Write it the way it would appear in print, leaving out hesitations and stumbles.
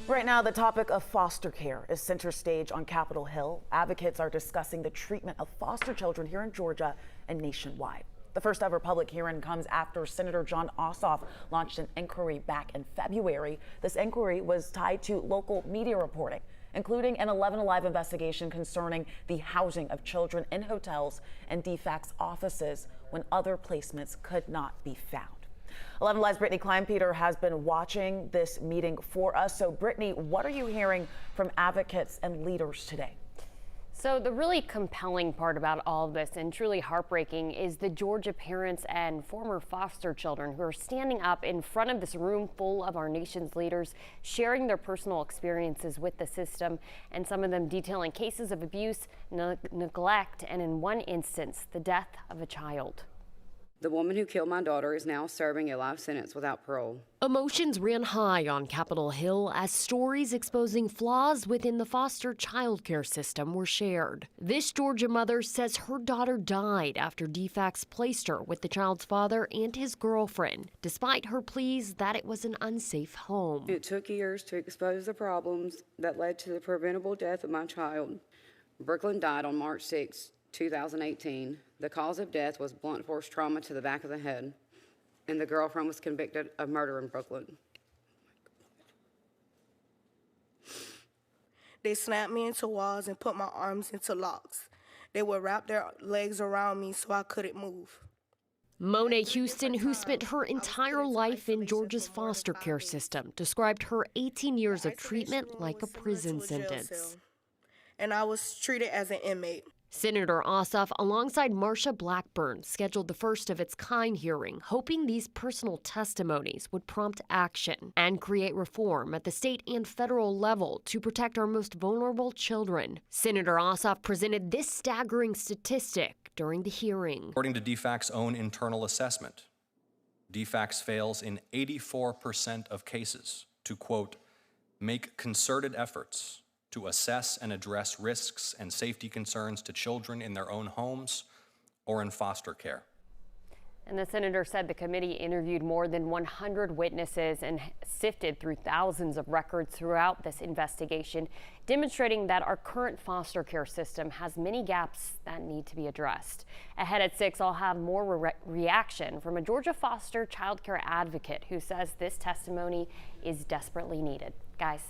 Right now, the topic of foster care is center stage on Capitol Hill. Advocates are discussing the treatment of foster children here in Georgia and nationwide. The first ever public hearing comes after Senator Jon Ossoff launched an inquiry back in February. This inquiry was tied to local media reporting, including an 11 Alive investigation concerning the housing of children in hotels and DFAC's offices when other placements could not be found. 11 Alive's Brittany Kleinpeter has been watching this meeting for us. So, Brittany, what are you hearing from advocates and leaders today? So the really compelling part about all of this, and truly heartbreaking, is the Georgia parents and former foster children who are standing up in front of this room full of our nation's leaders, sharing their personal experiences with the system, and some of them detailing cases of abuse, neglect, and in one instance, the death of a child. The woman who killed my daughter is now serving a life sentence without parole. Emotions ran high on Capitol Hill as stories exposing flaws within the foster childcare system were shared. This Georgia mother says her daughter died after DFAC's placed her with the child's father and his girlfriend, despite her pleas that it was an unsafe home. It took years to expose the problems that led to the preventable death of my child. Brooklyn died on March 6, 2018. The cause of death was blunt force trauma to the back of the head, and the girlfriend was convicted of murder in Brooklyn. They snapped me into walls and put my arms into locks. They would wrap their legs around me so I couldn't move. Monet Houston, who spent her entire life in Georgia's foster care system, described her 18 years of treatment like a prison sentence. And I was treated as an inmate. Senator Ossoff, alongside Marsha Blackburn, scheduled the first of its kind hearing, hoping these personal testimonies would prompt action and create reform at the state and federal level to protect our most vulnerable children. Senator Ossoff presented this staggering statistic during the hearing. According to DFAC's own internal assessment, DFAC's fails in 84% of cases to, quote, make concerted efforts to assess and address risks and safety concerns to children in their own homes or in foster care. And the senator said the committee interviewed more than 100 witnesses and sifted through thousands of records throughout this investigation, demonstrating that our current foster care system has many gaps that need to be addressed. Ahead at 6, I'll have more reaction from a Georgia foster child care advocate who says this testimony is desperately needed. Guys.